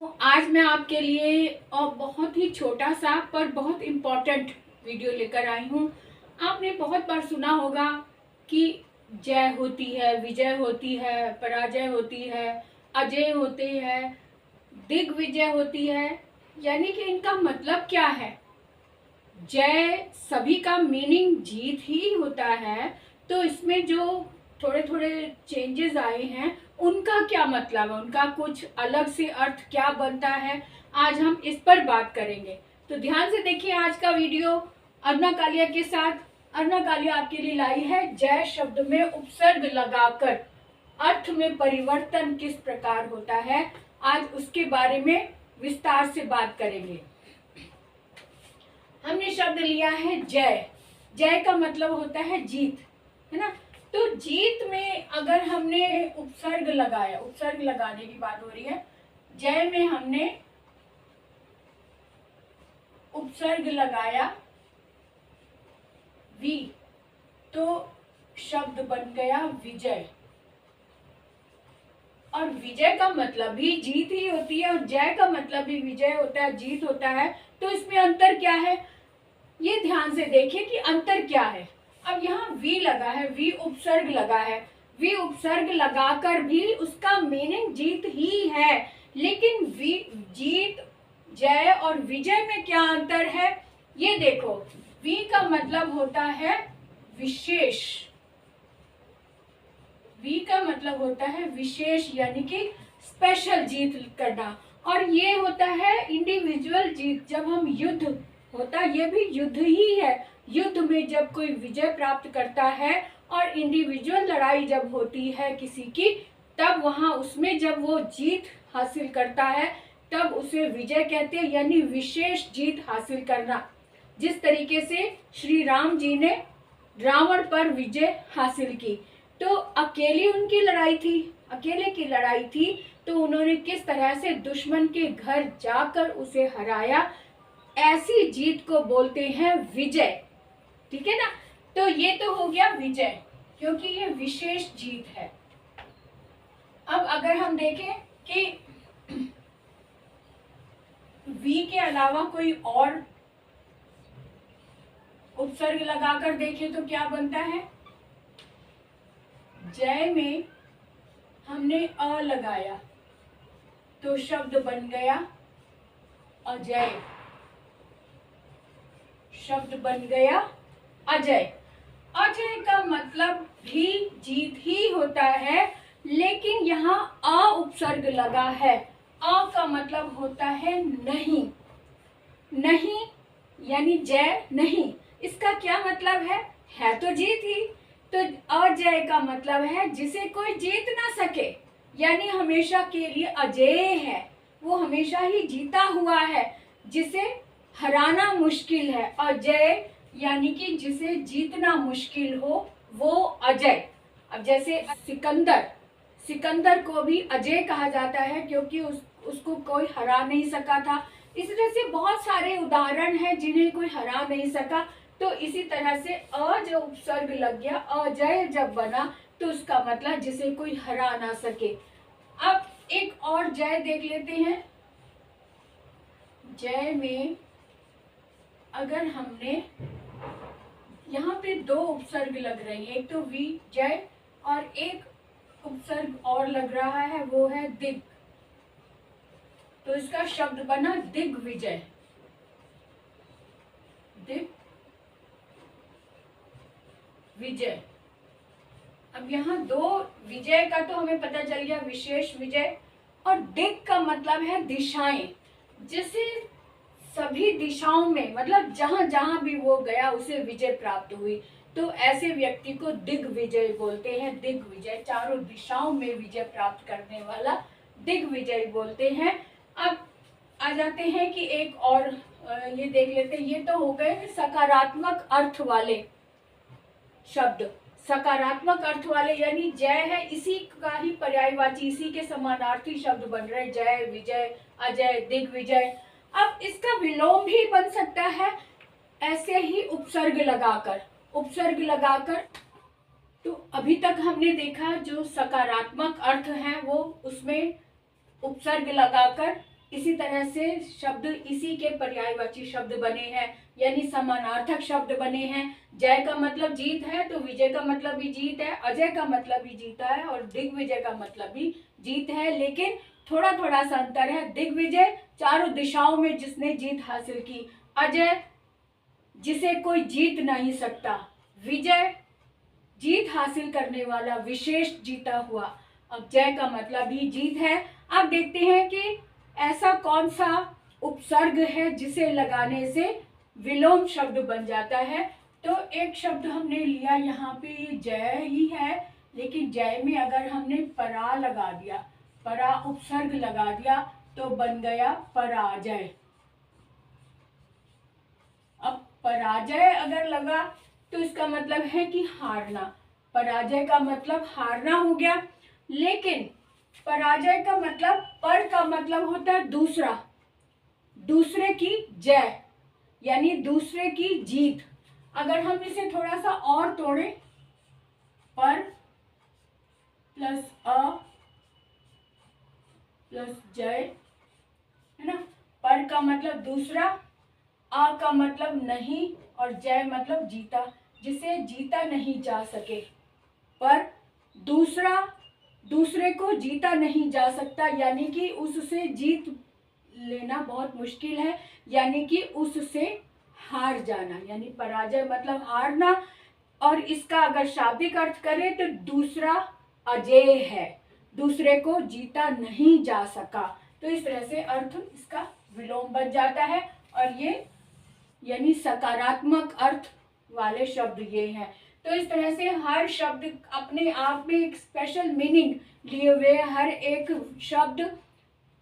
तो आज मैं आपके लिए बहुत ही छोटा सा पर बहुत इम्पोर्टेंट वीडियो लेकर आई हूँ। आपने बहुत बार सुना होगा कि जय होती है, विजय होती है, पराजय होती है, अजय होते हैं, दिग्विजय होती है। यानी कि इनका मतलब क्या है? जय सभी का मीनिंग जीत ही होता है, तो इसमें जो थोड़े थोड़े चेंजेस आए हैं उनका क्या मतलब है, उनका कुछ अलग से अर्थ क्या बनता है, आज हम इस पर बात करेंगे। तो ध्यान से देखिए आज का वीडियो अर्ना कालिया के साथ। अर्ना कालिया आपके लिए लाई है जय शब्द में उपसर्ग लगाकर अर्थ में परिवर्तन किस प्रकार होता है, आज उसके बारे में विस्तार से बात करेंगे। हमने शब्द लिया है जय। जय का मतलब होता है जीत, है ना। तो जीत में अगर हमने उपसर्ग लगाया, उपसर्ग लगाने की बात हो रही है, जय में हमने उपसर्ग लगाया वी, तो शब्द बन गया विजय। और विजय का मतलब भी जीत ही होती है और जय का मतलब भी विजय होता है, जीत होता है। तो इसमें अंतर क्या है, ये ध्यान से देखिए कि अंतर क्या है। अब यहाँ वी लगा है, वी उपसर्ग लगा है, वी उपसर्ग लगाकर भी उसका मीनिंग जीत ही है, लेकिन वी जीत, जय और विजय में क्या अंतर है ये देखो। वी का मतलब होता है विशेष, वी का मतलब होता है विशेष यानी कि स्पेशल जीत करना, और ये होता है इंडिविजुअल जीत। जब हम युद्ध होता है, ये भी युद्ध ही है। युद्ध में जब कोई विजय प्राप्त करता है और इंडिविजुअल लड़ाई जब होती है किसी की, तब वहां उसमें जब वो जीत हासिल करता है तब उसे विजय कहते हैं, यानी विशेष जीत हासिल करना। जिस तरीके से श्री राम जी ने रावण पर विजय हासिल की, तो अकेली उनकी लड़ाई थी, अकेले की लड़ाई थी, तो उन्होंने किस तरह से दुश्मन के घर जाकर उसे हराया, ऐसी जीत को बोलते हैं विजय। ठीक है ना। तो ये तो हो गया विजय, क्योंकि ये विशेष जीत है। अब अगर हम देखें कि वी के अलावा कोई और उपसर्ग लगाकर देखें तो क्या बनता है। जय में हमने अ लगाया तो शब्द बन गया अजय, शब्द बन गया अजय। अजय का मतलब भी जीत ही होता है, लेकिन यहाँ अ उपसर्ग लगा है। अ का मतलब होता है नहीं, नहीं यानी जय नहीं। इसका क्या मतलब है तो जीत ही। तो अजय का मतलब है जिसे कोई जीत ना सके, यानी हमेशा के लिए अजेय है, वो हमेशा ही जीता हुआ है, जिसे हराना मुश्किल है। अजय यानी कि जिसे जीतना मुश्किल हो, वो अजय। अब जैसे सिकंदर, सिकंदर को भी अजय कहा जाता है क्योंकि उसको कोई हरा नहीं सका था। इस तरह से बहुत सारे उदाहरण हैं जिन्हें कोई हरा नहीं सका। तो इसी तरह से अ जो उपसर्ग लग गया, अजय जब बना, तो उसका मतलब जिसे कोई हरा ना सके। अब एक और जय देख लेते हैं। जय में अगर हमने, यहाँ पे दो उपसर्ग लग रहे हैं, एक तो वी जय और एक उपसर्ग और लग रहा है, वो है दिग। तो इसका शब्द बना दिग्विजय, दिग विजय। अब यहाँ दो विजय का तो हमें पता चल गया, विशेष विजय। और दिग का मतलब है दिशाएं, जिसे सभी दिशाओं में, मतलब जहां जहां भी वो गया उसे विजय प्राप्त हुई, तो ऐसे व्यक्ति को दिग्विजय बोलते हैं। दिग्विजय, चारों दिशाओं में विजय प्राप्त करने वाला दिग्विजय बोलते हैं। अब आ जाते हैं कि एक और ये देख लेते हैं। ये तो हो गए सकारात्मक अर्थ वाले शब्द। सकारात्मक अर्थ वाले यानी जय है, इसी का ही पर्यायवाची, इसी के समानार्थी शब्द बन रहे, जय, विजय, अजय, दिग्विजय। अब इसका विलोम भी बन सकता है ऐसे ही उपसर्ग लगाकर, उपसर्ग लगाकर। तो अभी तक हमने देखा जो सकारात्मक अर्थ है वो उसमें उपसर्ग लगाकर इसी तरह से शब्द इसी के पर्यायवाची शब्द बने हैं, यानी समानार्थक शब्द बने हैं। जय का मतलब जीत है, तो विजय का मतलब भी जीत है, अजय का मतलब भी जीता है, और दिग्विजय का मतलब भी जीत है। लेकिन थोड़ा थोड़ा सा अंतर है। दिग्विजय चारों दिशाओं में जिसने जीत हासिल की, अजय जिसे कोई जीत नहीं सकता, विजय जीत हासिल करने वाला, विशेष जीता हुआ। अब जय का मतलब भी जीत है। अब देखते हैं कि ऐसा कौन सा उपसर्ग है जिसे लगाने से विलोम शब्द बन जाता है। तो एक शब्द हमने लिया यहाँ पे, ये जय ही है, लेकिन जय में अगर हमने परा लगा दिया, परा उपसर्ग लगा दिया, तो बन गया पराजय। अब पराजय अगर लगा तो इसका मतलब है कि हारना, पराजय का मतलब हारना हो गया। लेकिन पराजय का मतलब, पर का मतलब होता है दूसरा, दूसरे की जय, यानी दूसरे की जीत। अगर हम इसे थोड़ा सा और तोड़े, पर प्लस अ प्लस जय, है ना। पर का मतलब दूसरा, आ का मतलब नहीं, और जय मतलब जीता, जिसे जीता नहीं जा सके। पर दूसरा, दूसरे को जीता नहीं जा सकता, यानी कि उससे जीत लेना बहुत मुश्किल है, यानी कि उससे हार जाना, यानी पराजय मतलब हारना। और इसका अगर शाब्दिक अर्थ करें तो दूसरा अजेय है, दूसरे को जीता नहीं जा सका। तो इस तरह से अर्थ इसका विलोम बन जाता है, और ये यानी सकारात्मक अर्थ वाले शब्द ये हैं। तो इस तरह से हर शब्द अपने आप में एक स्पेशल मीनिंग लिए हुए, हर एक शब्द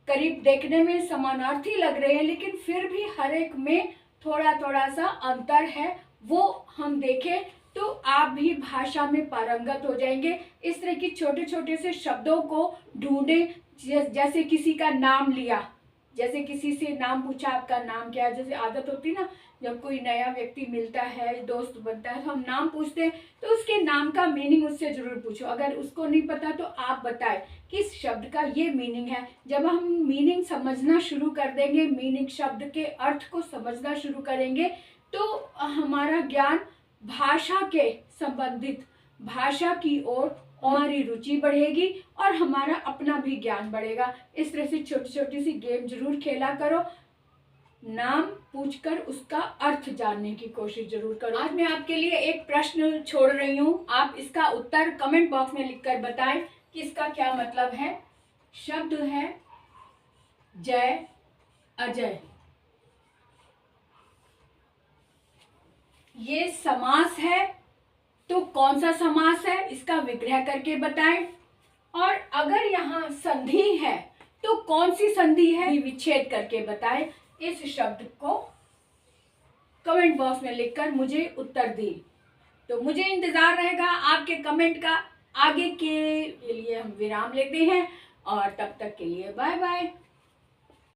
करीब देखने में समानार्थी लग रहे हैं, लेकिन फिर भी हर एक में थोड़ा थोड़ा सा अंतर है। वो हम देखें तो आप भी भाषा में पारंगत हो जाएंगे। इस तरह की छोटे छोटे से शब्दों को ढूंढें। जैसे किसी का नाम लिया, जैसे किसी से नाम पूछा, आपका नाम क्या है। जैसे आदत होती ना, जब कोई नया व्यक्ति मिलता है, दोस्त बनता है, तो हम नाम पूछते हैं, तो उसके नाम का मीनिंग उससे जरूर पूछो। अगर उसको नहीं पता तो आप बताएं कि इस शब्द का ये मीनिंग है। जब हम मीनिंग समझना शुरू कर देंगे, मीनिंग शब्द के अर्थ को समझना शुरू करेंगे, तो हमारा ज्ञान भाषा के संबंधित, भाषा की ओर हमारी रुचि बढ़ेगी और हमारा अपना भी ज्ञान बढ़ेगा। इस तरह से छोटी छोटी सी गेम जरूर खेला करो, नाम पूछकर उसका अर्थ जानने की कोशिश जरूर करो। आज मैं आपके लिए एक प्रश्न छोड़ रही हूँ, आप इसका उत्तर कमेंट बॉक्स में लिखकर बताएं कि इसका क्या मतलब है। शब्द है जय अजय, ये समास है, तो कौन सा समास है इसका विग्रह करके बताएं। और अगर यहाँ संधि है तो कौन सी संधि है, विच्छेद करके बताएं। इस शब्द को कमेंट बॉक्स में लिखकर मुझे उत्तर दें। तो मुझे इंतजार रहेगा आपके कमेंट का। आगे के लिए हम विराम लेते हैं, और तब तक के लिए बाय बाय।